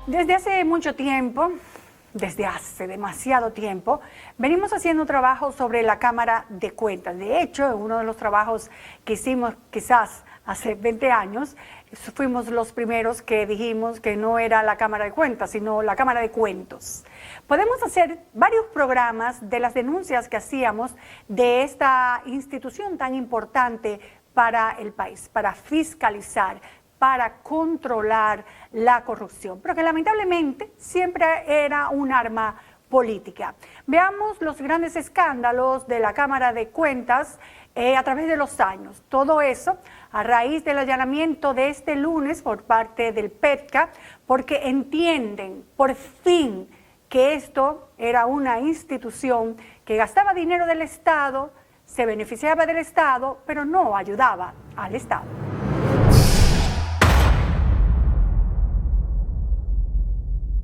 Desde hace mucho tiempo, desde hace demasiado tiempo, venimos haciendo trabajo sobre la Cámara de Cuentas. De hecho, uno de los trabajos que hicimos quizás hace 20 años, fuimos los primeros que dijimos que no era la Cámara de Cuentas, sino la Cámara de Cuentos. Podemos hacer varios programas de las denuncias que hacíamos de esta institución tan importante para el país, para fiscalizar, para controlar la corrupción, pero que lamentablemente siempre era un arma política. Veamos los grandes escándalos de la Cámara de Cuentas a través de los años. Todo eso a raíz del allanamiento de este lunes por parte del PETCA, porque entienden por fin que esto era una institución que gastaba dinero del Estado, se beneficiaba del Estado, pero no ayudaba al Estado.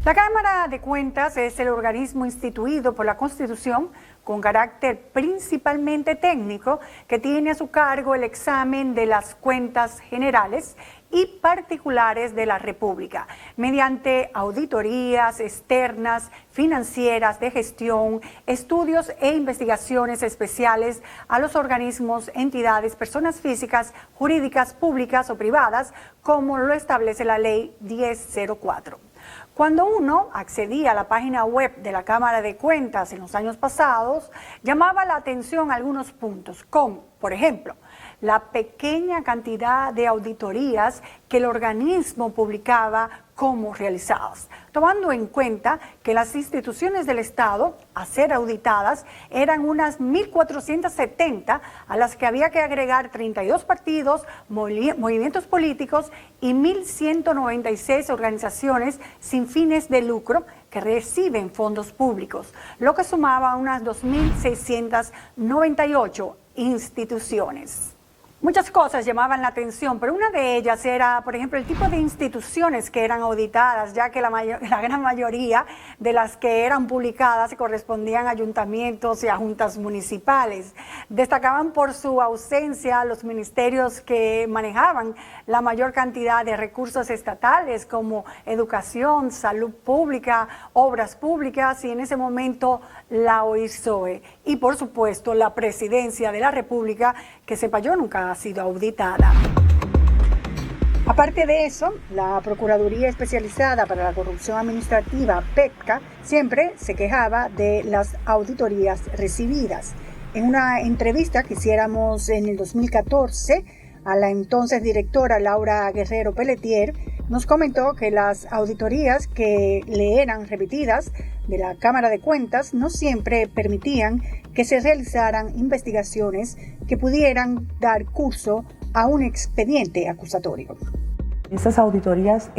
La Cámara de Cuentas es el organismo instituido por la Constitución con carácter principalmente técnico que tiene a su cargo el examen de las cuentas generales y particulares de la República mediante auditorías externas, financieras, de gestión, estudios e investigaciones especiales a los organismos, entidades, personas físicas, jurídicas, públicas o privadas, como lo establece la Ley 1004. Cuando uno accedía a la página web de la Cámara de Cuentas en los años pasados, llamaba la atención algunos puntos, como, por ejemplo, la pequeña cantidad de auditorías que el organismo publicaba como realizadas, tomando en cuenta que las instituciones del Estado a ser auditadas eran unas 1.470, a las que había que agregar 32 partidos, movimientos políticos y 1.196 organizaciones sin fines de lucro que reciben fondos públicos, lo que sumaba unas 2.698 instituciones. Muchas cosas llamaban la atención, pero una de ellas era, por ejemplo, el tipo de instituciones que eran auditadas, ya que la gran mayoría de las que eran publicadas correspondían a ayuntamientos y a juntas municipales. Destacaban por su ausencia los ministerios que manejaban la mayor cantidad de recursos estatales, como educación, salud pública, obras públicas y en ese momento la OISOE. Y por supuesto la Presidencia de la República, que sepa yo nunca ha sido auditada. Aparte de eso, la Procuraduría Especializada para la Corrupción Administrativa, PETCA, siempre se quejaba de las auditorías recibidas. En una entrevista que hiciéramos en el 2014, a la entonces directora Laura Guerrero Pelletier, nos comentó que las auditorías que le eran repetidas de la Cámara de Cuentas no siempre permitían que se realizaran investigaciones que pudieran dar curso a un expediente acusatorio. Esas auditorías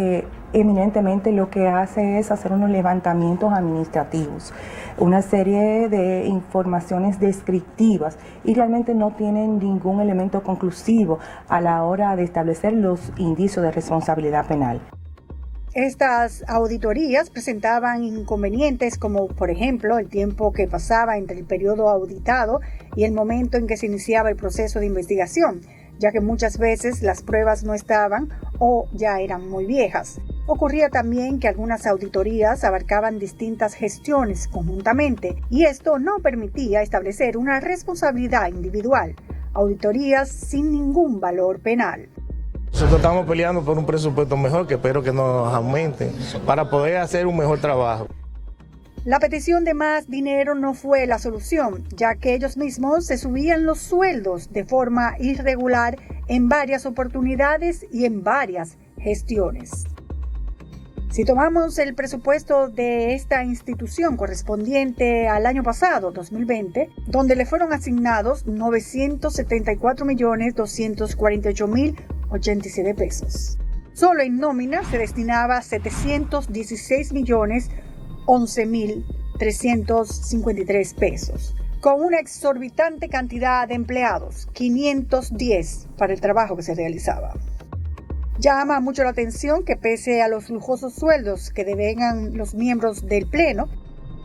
eminentemente lo que hace es hacer unos levantamientos administrativos, una serie de informaciones descriptivas y realmente no tienen ningún elemento conclusivo a la hora de establecer los indicios de responsabilidad penal. Estas auditorías presentaban inconvenientes como, por ejemplo, el tiempo que pasaba entre el periodo auditado y el momento en que se iniciaba el proceso de investigación, ya que muchas veces las pruebas no estaban o ya eran muy viejas. Ocurría también que algunas auditorías abarcaban distintas gestiones conjuntamente y esto no permitía establecer una responsabilidad individual, auditorías sin ningún valor penal. Nosotros estamos peleando por un presupuesto mejor que espero que nos aumenten para poder hacer un mejor trabajo. La petición de más dinero no fue la solución, ya que ellos mismos se subían los sueldos de forma irregular en varias oportunidades y en varias gestiones. Si tomamos el presupuesto de esta institución correspondiente al año pasado, 2020, donde le fueron asignados 974.248.087 pesos. Solo en nómina se destinaba 716.011.353 pesos, con una exorbitante cantidad de empleados, 510 para el trabajo que se realizaba. Llama mucho la atención que pese a los lujosos sueldos que devengan los miembros del Pleno,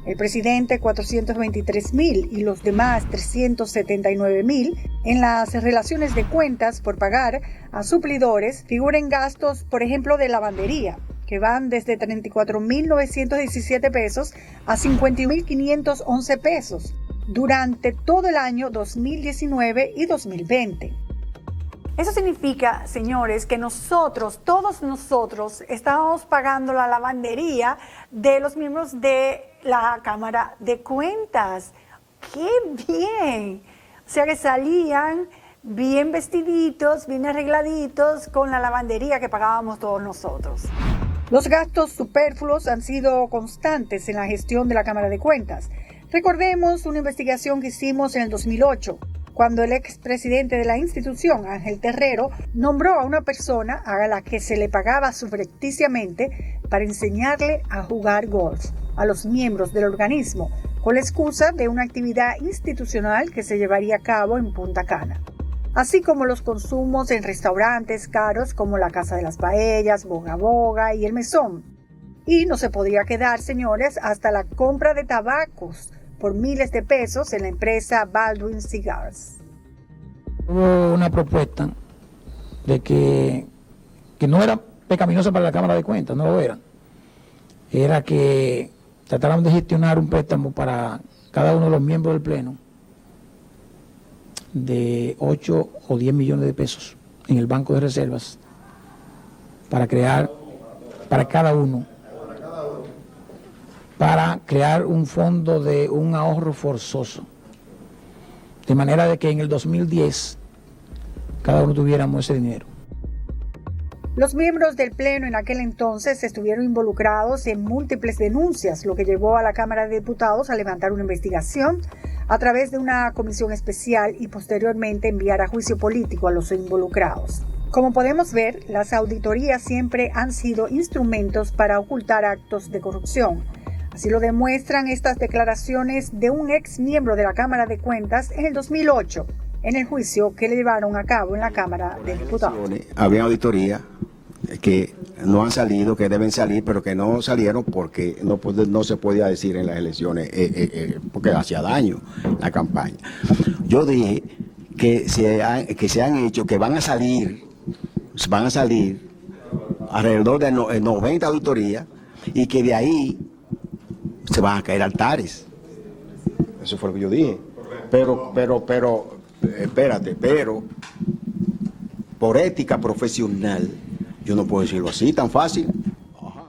el presidente 423.000 y los demás 379.000, en las relaciones de cuentas por pagar a suplidores figuren gastos, por ejemplo, de lavandería, que van desde 34.917 pesos a 51.511 pesos durante todo el año 2019 y 2020. Eso significa, señores, que nosotros, todos nosotros, estamos pagando la lavandería de los miembros de la Cámara de Cuentas. ¡Qué bien! O sea que salían bien vestiditos, bien arregladitos con la lavandería que pagábamos todos nosotros. Los gastos superfluos han sido constantes en la gestión de la Cámara de Cuentas. Recordemos una investigación que hicimos en el 2008, cuando el expresidente de la institución, Ángel Terrero, nombró a una persona a la que se le pagaba subrepticiamente para enseñarle a jugar golf a los miembros del organismo, con la excusa de una actividad institucional que se llevaría a cabo en Punta Cana, así como los consumos en restaurantes caros como la Casa de las Paellas, Boga Boga y El Mesón. Y no se podría quedar, señores, hasta la compra de tabacos por miles de pesos en la empresa Baldwin Cigars. Hubo una propuesta de que no era pecaminosa para la Cámara de Cuentas, no lo era. Era que trataron de gestionar un préstamo para cada uno de los miembros del Pleno de 8 o 10 millones de pesos en el Banco de Reservas para crear, para cada uno, para crear un fondo de un ahorro forzoso. De manera de que en el 2010 cada uno tuviéramos ese dinero. Los miembros del Pleno en aquel entonces estuvieron involucrados en múltiples denuncias, lo que llevó a la Cámara de Diputados a levantar una investigación a través de una comisión especial y posteriormente enviar a juicio político a los involucrados. Como podemos ver, las auditorías siempre han sido instrumentos para ocultar actos de corrupción. Así lo demuestran estas declaraciones de un ex miembro de la Cámara de Cuentas en el 2008, en el juicio que le llevaron a cabo en la Cámara de Diputados. Había auditorías que no han salido, que deben salir, pero que no salieron porque no se podía decir en las elecciones, porque hacía daño la campaña. Yo dije que se han hecho, que van a salir alrededor de 90 auditorías y que de ahí se van a caer altares. Eso fue lo que yo dije. Pero, espérate, por ética profesional, yo no puedo decirlo así, tan fácil.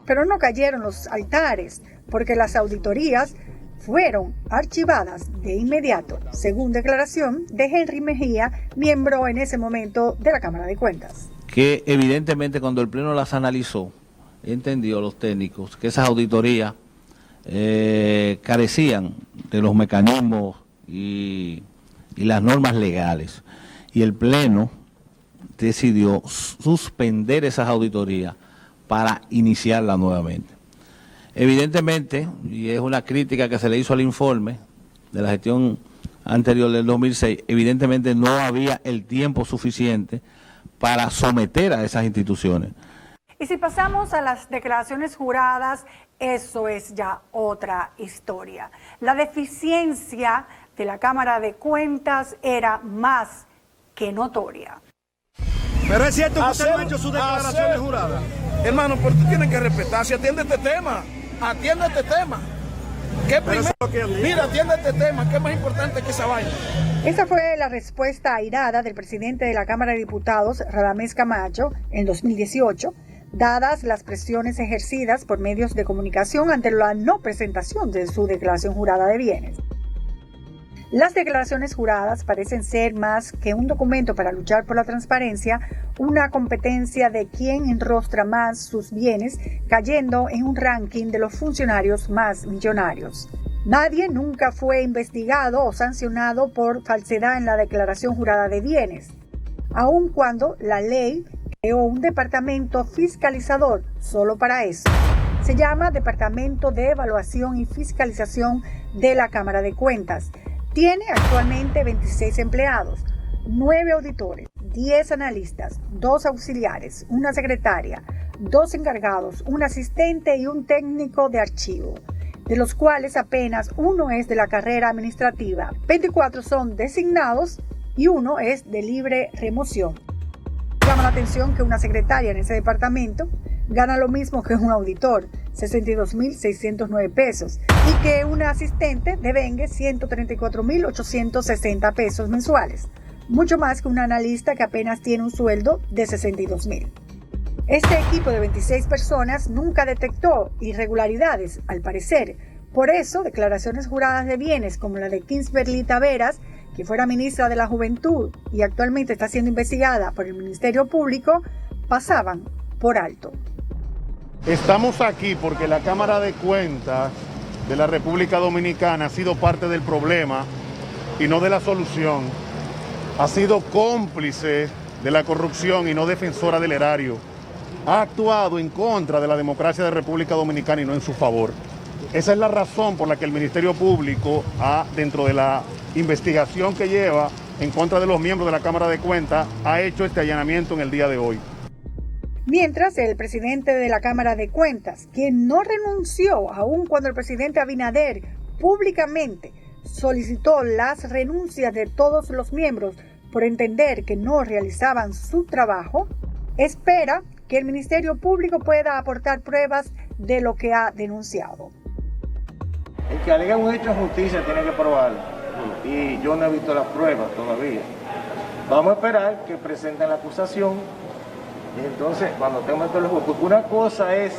Pero no cayeron los altares, porque las auditorías fueron archivadas de inmediato, según declaración de Henry Mejía, miembro en ese momento de la Cámara de Cuentas. Que evidentemente cuando el Pleno las analizó, entendió los técnicos que esas auditorías carecían de los mecanismos y las normas legales. Y el Pleno decidió suspender esas auditorías para iniciarlas nuevamente. Evidentemente, y es una crítica que se le hizo al informe de la gestión anterior del 2006, evidentemente no había el tiempo suficiente para someter a esas instituciones. Y si pasamos a las declaraciones juradas, eso es ya otra historia. La deficiencia de la Cámara de Cuentas era más que notoria. Pero es cierto que usted no ha hecho sus declaraciones juradas. Hermano, pero tú tienes que respetar. Si atiende este tema, atiende este tema. ¿Qué primero? Mira, atiende este tema, ¿qué es más importante que esa vaina? Esa fue la respuesta airada del presidente de la Cámara de Diputados, Radamés Camacho, en 2018, dadas las presiones ejercidas por medios de comunicación ante la no presentación de su declaración jurada de bienes. Las declaraciones juradas parecen ser más que un documento para luchar por la transparencia, una competencia de quién enrostra más sus bienes, cayendo en un ranking de los funcionarios más millonarios. Nadie nunca fue investigado o sancionado por falsedad en la declaración jurada de bienes, aun cuando la ley creó un departamento fiscalizador solo para eso. Se llama Departamento de Evaluación y Fiscalización de la Cámara de Cuentas. Tiene actualmente 26 empleados, 9 auditores, 10 analistas, 2 auxiliares, una secretaria, 2 encargados, un asistente y un técnico de archivo, de los cuales apenas uno es de la carrera administrativa, 24 son designados y uno es de libre remoción. Llama la atención que una secretaria en ese departamento gana lo mismo que un auditor, 62.609 pesos, y que una asistente devengue 134.860 pesos mensuales, mucho más que un analista que apenas tiene un sueldo de 62.000. Este equipo de 26 personas nunca detectó irregularidades, al parecer. Por eso, declaraciones juradas de bienes como la de Kingsberly Taveras, que fuera ministra de la Juventud y actualmente está siendo investigada por el Ministerio Público, pasaban por alto. Estamos aquí porque la Cámara de Cuentas de la República Dominicana ha sido parte del problema y no de la solución. Ha sido cómplice de la corrupción y no defensora del erario. Ha actuado en contra de la democracia de la República Dominicana y no en su favor. Esa es la razón por la que el Ministerio Público, dentro de la investigación que lleva en contra de los miembros de la Cámara de Cuentas, ha hecho este allanamiento en el día de hoy. Mientras, el presidente de la Cámara de Cuentas, quien no renunció aun cuando el presidente Abinader públicamente solicitó las renuncias de todos los miembros por entender que no realizaban su trabajo, espera que el Ministerio Público pueda aportar pruebas de lo que ha denunciado. El que alega un hecho de justicia tiene que probarlo, y yo no he visto las pruebas todavía. Vamos a esperar que presenten la acusación, y entonces cuando tengamos todos los juegos, porque una cosa es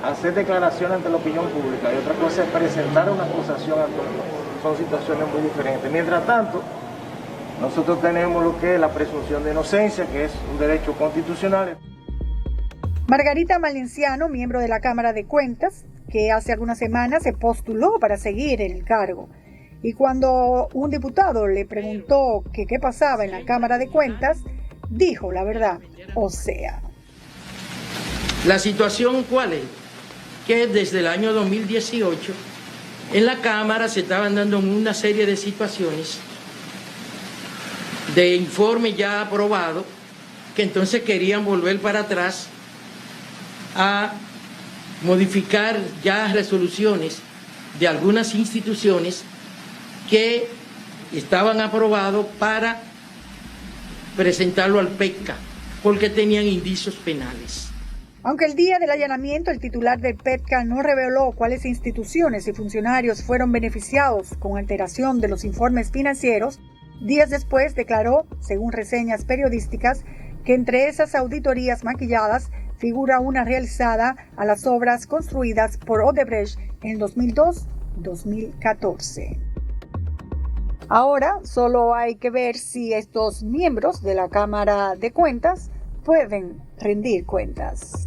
hacer declaraciones ante la opinión pública y otra cosa es presentar una acusación ante el juez. Son situaciones muy diferentes. Mientras tanto, nosotros tenemos lo que es la presunción de inocencia, que es un derecho constitucional. Margarita Valenciano, miembro de la Cámara de Cuentas, que hace algunas semanas se postuló para seguir en el cargo. Y cuando un diputado le preguntó que qué pasaba en la Cámara de Cuentas, dijo la verdad, o sea. La situación, ¿cuál es? Que desde el año 2018 en la Cámara se estaban dando una serie de situaciones de informes ya aprobados que entonces querían volver para atrás a modificar ya resoluciones de algunas instituciones que estaban aprobados para presentarlo al PETCA porque tenían indicios penales. Aunque el día del allanamiento el titular del PETCA no reveló cuáles instituciones y funcionarios fueron beneficiados con alteración de los informes financieros, días después declaró, según reseñas periodísticas, que entre esas auditorías maquilladas figura una realizada a las obras construidas por Odebrecht en 2002-2014. Ahora solo hay que ver si estos miembros de la Cámara de Cuentas pueden rendir cuentas.